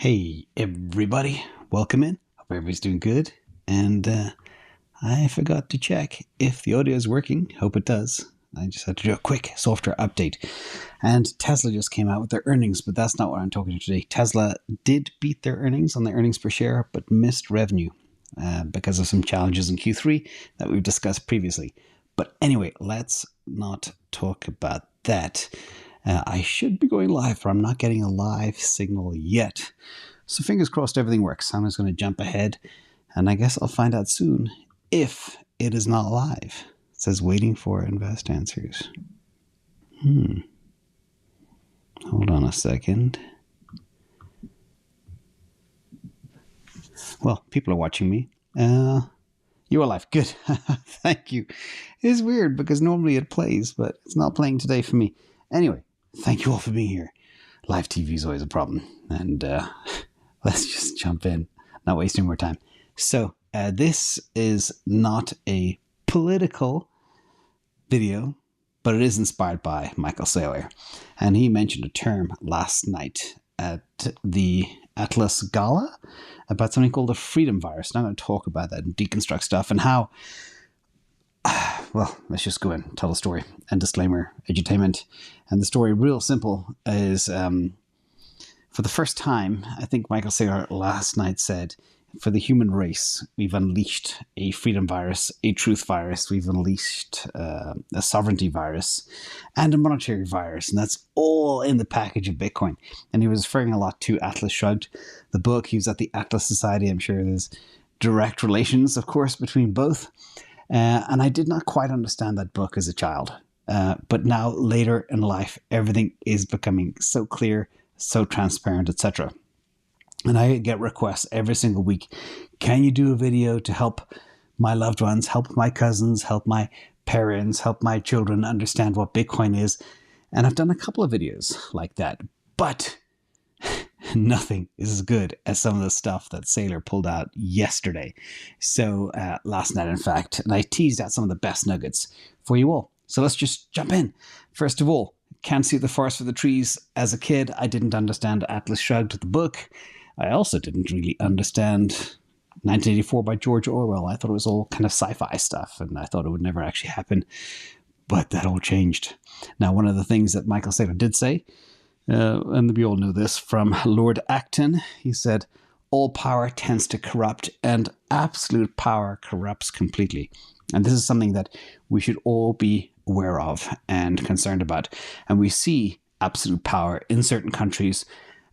Hey everybody, welcome in. Hope everybody's doing good. And I forgot to check if the audio is working. Hope it does. I just had to do a quick software update. And Tesla just came out with their earnings, but that's not what I'm talking to today. Tesla did beat their earnings on their earnings per share, but missed revenue because of some challenges in Q3 that we've discussed previously. But anyway, let's not talk about that. I should be going live, but I'm not getting a live signal yet. So fingers crossed everything works. I'm just going to jump ahead, and I guess I'll find out soon if it is not live. It says waiting for invest answers. Hold on a second. Well, people are watching me. You are live. Good. Thank you. It's weird because normally it plays, but it's not playing today for me. Anyway, thank you all for being here. Live TV is always a problem. And let's just jump in, not wasting more time. So this is not a political video, but it is inspired by Michael Saylor. And he mentioned a term last night at the Atlas Gala about something called a freedom virus. And I'm going to talk about that and deconstruct stuff and how, well, let's just go in, tell the story. And disclaimer, edutainment. And the story, real simple, is for the first time, I think Michael Saylor last night said, for the human race, we've unleashed a freedom virus, a truth virus, we've unleashed a sovereignty virus, and a monetary virus. And that's all in the package of Bitcoin. And he was referring a lot to Atlas Shrugged, the book. He was at the Atlas Society. I'm sure there's direct relations, of course, between both. And I did not quite understand that book as a child. But now, later in life, everything is becoming so clear, so transparent, etc. And I get requests every single week. Can you do a video to help my loved ones, help my cousins, help my parents, help my children understand what Bitcoin is? And I've done a couple of videos like that. But nothing is as good as some of the stuff that Saylor pulled out yesterday. So last night, in fact, and I teased out some of the best nuggets for you all. So let's just jump in. First of all, can't see the forest for the trees. As a kid, I didn't understand Atlas Shrugged, the book. I also didn't really understand 1984 by George Orwell. I thought it was all kind of sci-fi stuff, and I thought it would never actually happen. But that all changed. Now, one of the things that Michael Saylor did say, and we all know this from Lord Acton, he said, all power tends to corrupt, and absolute power corrupts completely. And this is something that we should all be aware of and concerned about. And we see absolute power in certain countries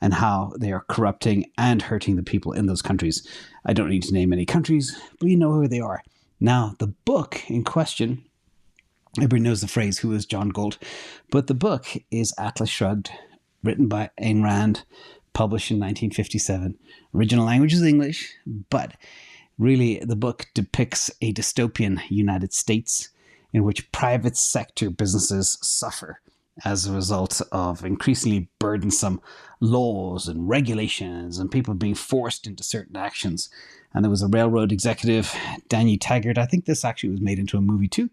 and how they are corrupting and hurting the people in those countries. I don't need to name any countries, but you know who they are. Now, the book in question, everybody knows the phrase, who is John Galt? But the book is Atlas Shrugged, written by Ayn Rand, published in 1957. Original language is English, but really the book depicts a dystopian United States in which private sector businesses suffer as a result of increasingly burdensome laws and regulations and people being forced into certain actions. And there was a railroad executive, Danielle Taggart. I think this actually was made into a movie too.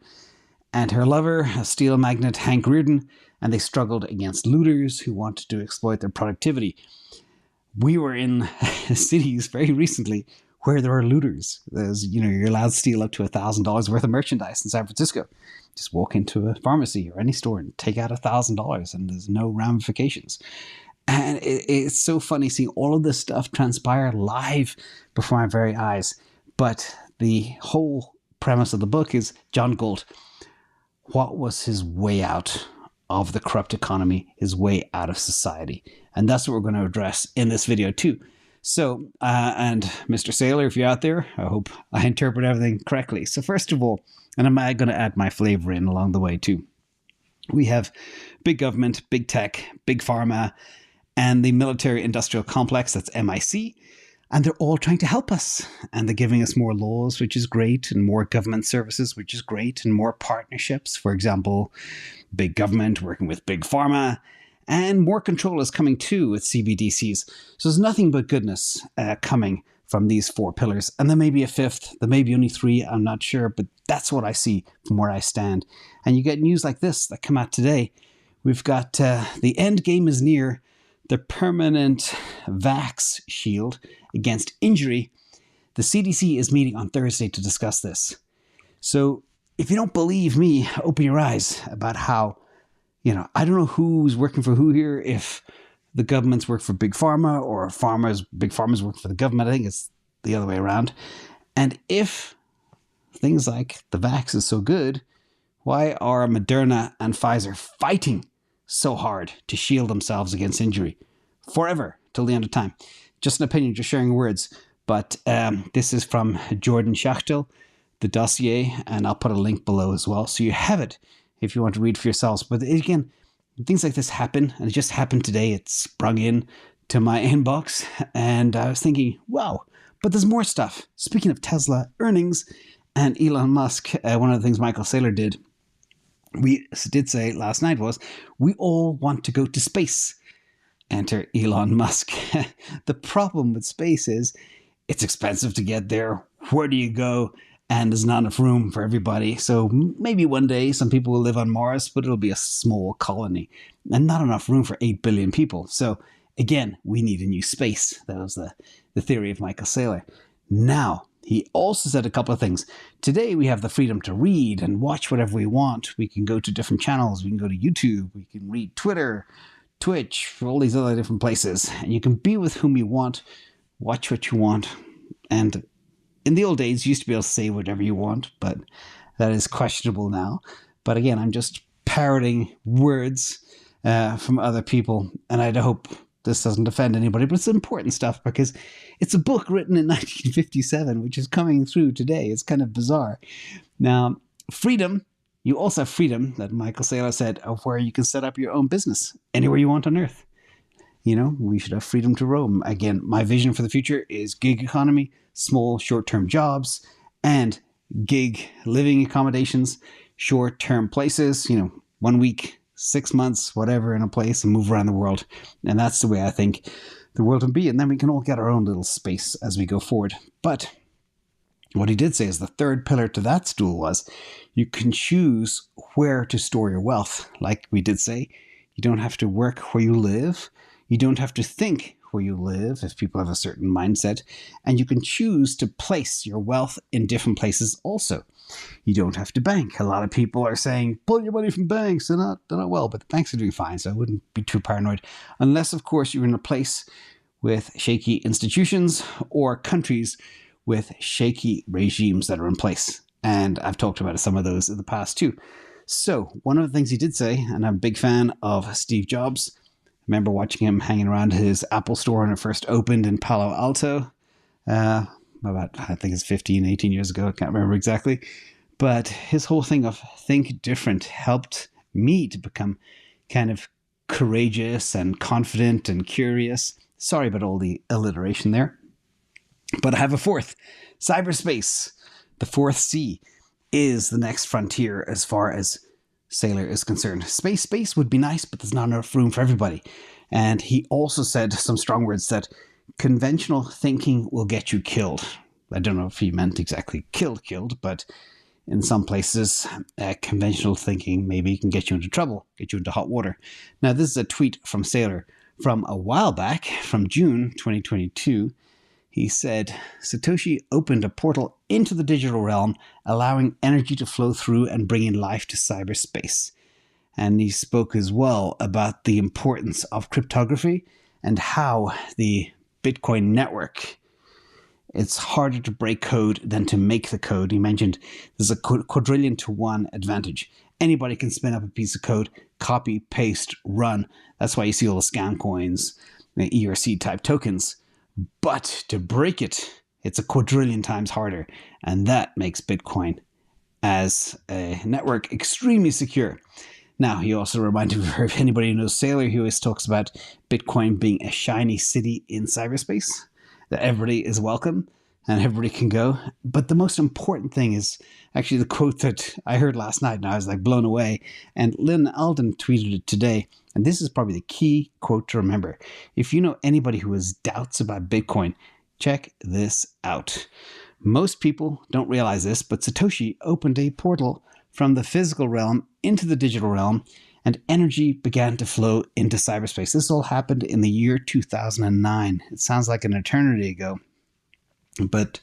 And her lover, a steel magnate, Hank Rearden, and they struggled against looters who wanted to exploit their productivity. We were in cities very recently where there are looters. There's, you're allowed to steal up to $1,000 worth of merchandise in San Francisco. Just walk into a pharmacy or any store and take out $1,000 and there's no ramifications. And it's so funny seeing all of this stuff transpire live before my very eyes. But the whole premise of the book is John Galt. What was his way out of the corrupt economy, his way out of society? And that's what we're going to address in this video too. So, and Mr. Saylor, if you're out there, I hope I interpret everything correctly. So first of all, and I'm going to add my flavor in along the way too. We have big government, big tech, big pharma, and the military industrial complex, that's MIC. And they're all trying to help us. And they're giving us more laws, which is great, and more government services, which is great, and more partnerships. For example, big government working with big pharma. And more control is coming too with CBDCs. So there's nothing but goodness coming from these four pillars. And there may be a fifth, there may be only three, I'm not sure, but that's what I see from where I stand. And you get news like this that come out today. We've got the end game is near. the permanent vax shield against injury. The CDC is meeting on Thursday to discuss this. So if you don't believe me, open your eyes about how, I don't know who's working for who here, if the governments work for Big Pharma or Big Pharma's work for the government. I think it's the other way around. And if things like the vax is so good, why are Moderna and Pfizer fighting so hard to shield themselves against injury forever till the end of time? Just an opinion, just sharing words. But this is from Jordan Schachtel, the dossier, and I'll put a link below as well. So you have it if you want to read for yourselves. But again, things like this happen, and it just happened today. It sprung in to my inbox, and I was thinking, wow, but there's more stuff. Speaking of Tesla earnings and Elon Musk, one of the things Michael Saylor did say last night was, we all want to go to space. Enter Elon Musk. The problem with space is it's expensive to get there. Where do you go? And there's not enough room for everybody. So maybe one day some people will live on Mars, but it'll be a small colony and not enough room for 8 billion people. So again, we need a new space. That was the theory of Michael Saylor. Now, he also said a couple of things. Today, we have the freedom to read and watch whatever we want. We can go to different channels. We can go to YouTube. We can read Twitter, Twitch, all these other different places. And you can be with whom you want, watch what you want. And in the old days, you used to be able to say whatever you want, but that is questionable now. But again, I'm just parroting words from other people, and I hope this doesn't offend anybody, but it's important stuff because it's a book written in 1957, which is coming through today. It's kind of bizarre. Now, freedom, you also have freedom, that Michael Saylor said, of where you can set up your own business anywhere you want on Earth. We should have freedom to roam. Again, my vision for the future is gig economy, small short-term jobs, and gig living accommodations, short-term places, 1 week, 6 months, whatever, in a place, and move around the world. And that's the way I think the world will be. And then we can all get our own little space as we go forward. But what he did say is the third pillar to that stool was you can choose where to store your wealth. Like we did say, you don't have to work where you live. You don't have to think where you live if people have a certain mindset. And you can choose to place your wealth in different places also. You don't have to bank. A lot of people are saying, pull your money from banks. They're not well, but the banks are doing fine, so I wouldn't be too paranoid. Unless, of course, you're in a place with shaky institutions or countries with shaky regimes that are in place. And I've talked about some of those in the past too. So one of the things he did say, and I'm a big fan of Steve Jobs. I remember watching him hanging around his Apple store when it first opened in Palo Alto. About, I think it's 15, 18 years ago. I can't remember exactly. But his whole thing of think different helped me to become kind of courageous and confident and curious. Sorry about all the alliteration there. But I have a fourth. Cyberspace, the fourth C, is the next frontier as far as Saylor is concerned. Space would be nice, but there's not enough room for everybody. And he also said some strong words that conventional thinking will get you killed. I don't know if he meant exactly killed, but in some places, conventional thinking maybe can get you into trouble, get you into hot water. Now, this is a tweet from Saylor from a while back, from June 2022. He said, Satoshi opened a portal into the digital realm, allowing energy to flow through and bringing life to cyberspace. And he spoke as well about the importance of cryptography and how the Bitcoin network, it's harder to break code than to make the code. He mentioned there's a quadrillion to one advantage. Anybody can spin up a piece of code, copy, paste, run. That's why you see all the scam coins, the ERC type tokens. But to break it, it's a quadrillion times harder. And that makes Bitcoin as a network extremely secure. Now, he also reminded me, if anybody who knows Saylor, he always talks about Bitcoin being a shiny city in cyberspace, that everybody is welcome and everybody can go. But the most important thing is actually the quote that I heard last night, and I was like blown away. And Lynn Alden tweeted it today. And this is probably the key quote to remember. If you know anybody who has doubts about Bitcoin, check this out. Most people don't realize this, but Satoshi opened a portal from the physical realm into the digital realm, and energy began to flow into cyberspace. This all happened in the year 2009. It sounds like an eternity ago, but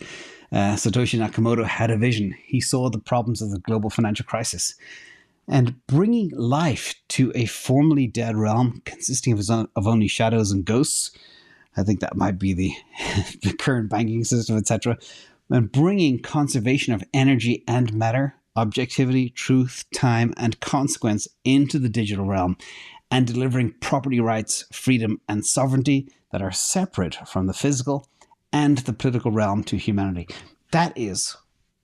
Satoshi Nakamoto had a vision. He saw the problems of the global financial crisis, and bringing life to a formerly dead realm consisting of only shadows and ghosts. I think that might be the current banking system, etc. And bringing conservation of energy and matter, objectivity, truth, time, and consequence into the digital realm, and delivering property rights, freedom, and sovereignty that are separate from the physical and the political realm to humanity. That is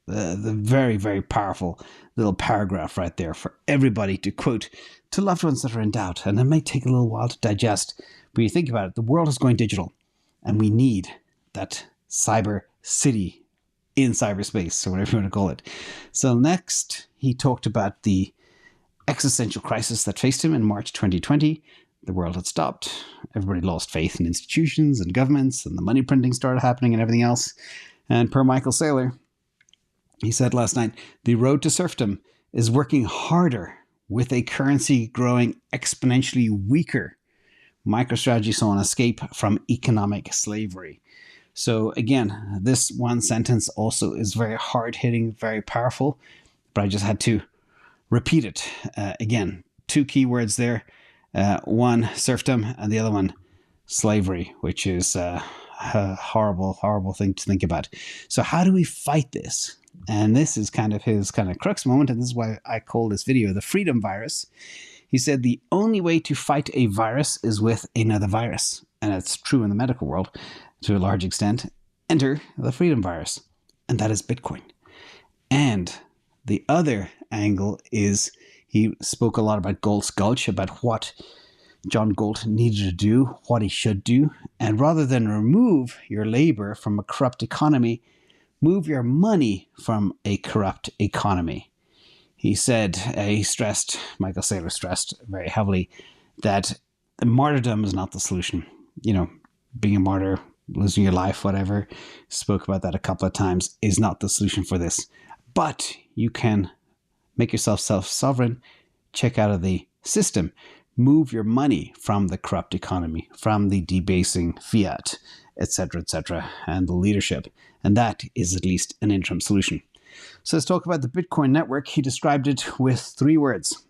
the very, very powerful little paragraph right there for everybody to quote to loved ones that are in doubt. And it may take a little while to digest, but you think about it, the world is going digital, and we need that cyber city in cyberspace, or whatever you want to call it. So next, he talked about the existential crisis that faced him in March 2020. The world had stopped. Everybody lost faith in institutions and governments, and the money printing started happening and everything else. And per Michael Saylor, he said last night, the road to serfdom is working harder with a currency growing exponentially weaker. MicroStrategy saw an escape from economic slavery. So again, this one sentence also is very hard-hitting, very powerful, but I just had to repeat it. Again, two keywords there. One, serfdom, and the other one, slavery, which is a horrible, horrible thing to think about. So how do we fight this? And this is kind of his crux moment, and this is why I call this video the freedom virus. He said the only way to fight a virus is with another virus. And it's true in the medical world to a large extent. Enter the freedom virus. And that is Bitcoin. And the other angle is he spoke a lot about Galt's Gulch, about what John Galt needed to do, what he should do. And rather than remove your labor from a corrupt economy, move your money from a corrupt economy. He said, Michael Saylor stressed very heavily that the martyrdom is not the solution. You know, being a martyr, losing your life, whatever, spoke about that a couple of times, is not the solution for this. But you can make yourself self-sovereign, check out of the system, move your money from the corrupt economy, from the debasing fiat, etc., and the leadership. And that is at least an interim solution. So let's talk about the Bitcoin network. He described it with 3 words.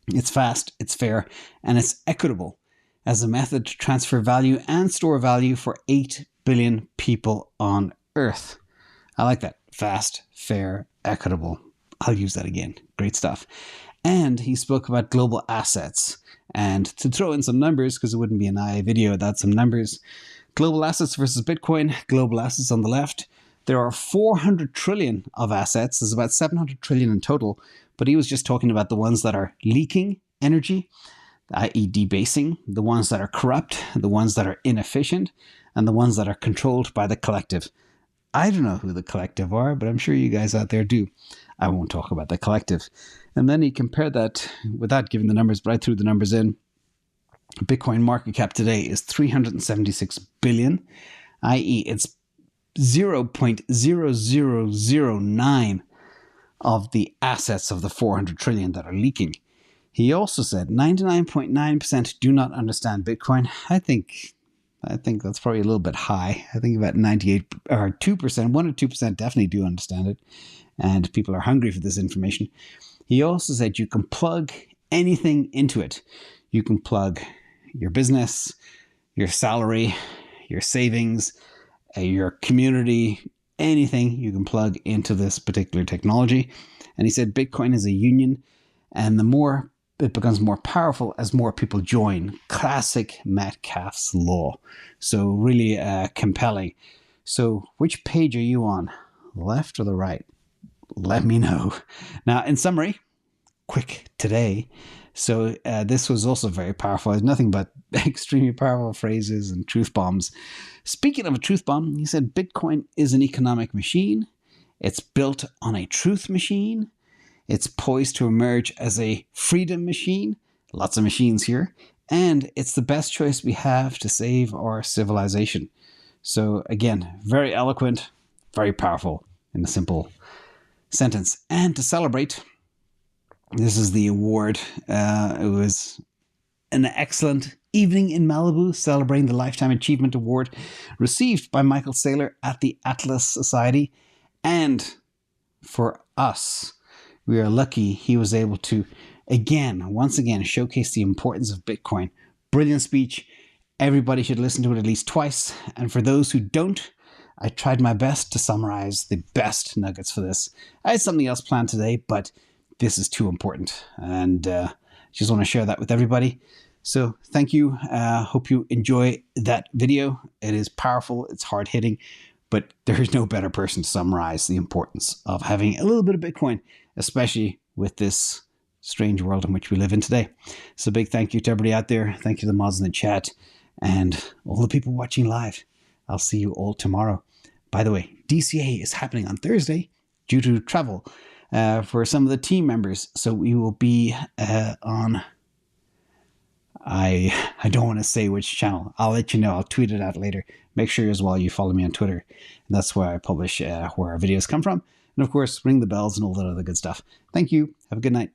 It's fast, it's fair, and it's equitable as a method to transfer value and store value for 8 billion people on Earth. I like that. Fast, fair, equitable. I'll use that again. Great stuff. And he spoke about global assets. And to throw in some numbers, because it wouldn't be an IA video without some numbers, global assets versus Bitcoin, global assets on the left, there are 400 trillion of assets. There's about 700 trillion in total, but he was just talking about the ones that are leaking energy, i.e. debasing, the ones that are corrupt, the ones that are inefficient, and the ones that are controlled by the collective. I don't know who the collective are, but I'm sure you guys out there do. I won't talk about the collective. And then he compared that, without giving the numbers, but I threw the numbers in. Bitcoin market cap today is 376 billion, i.e. it's 0.0009 of the assets of the 400 trillion that are leaking. He also said 99.9% do not understand Bitcoin. I think that's probably a little bit high. I think about 98 or 2%, 1 or 2% definitely do understand it. And people are hungry for this information. He also said you can plug anything into it. You can plug your business, your salary, your savings, your community, anything you can plug into this particular technology. And he said Bitcoin is a union, and the more it becomes more powerful as more people join. Classic Metcalfe's law. So really compelling. So which page are you on? Left or the right? Let me know. Now, in summary, quick today. So this was also very powerful. It's nothing but extremely powerful phrases and truth bombs. Speaking of a truth bomb, he said Bitcoin is an economic machine. It's built on a truth machine. It's poised to emerge as a freedom machine. Lots of machines here. And it's the best choice we have to save our civilization. So again, very eloquent, very powerful in a simple sentence. And to celebrate, This is the award. It was an excellent evening in Malibu celebrating the Lifetime Achievement Award received by Michael Saylor at the Atlas Society. And for us, we are lucky he was able to once again, showcase the importance of Bitcoin. Brilliant speech. Everybody should listen to it at least twice. And for those who don't, I tried my best to summarize the best nuggets for this. I had something else planned today, but this is too important. And just want to share that with everybody. So thank you. Hope you enjoy that video. It is powerful. It's hard hitting. But there is no better person to summarize the importance of having a little bit of Bitcoin, especially with this strange world in which we live in today. So big thank you to everybody out there. Thank you to the mods in the chat and all the people watching live. I'll see you all tomorrow. By the way, DCA is happening on Thursday due to travel for some of the team members. So we will be on... I don't want to say which channel. I'll let you know. I'll tweet it out later. Make sure as well you follow me on Twitter. And that's where I publish where our videos come from. And of course, ring the bells and all that other good stuff. Thank you. Have a good night.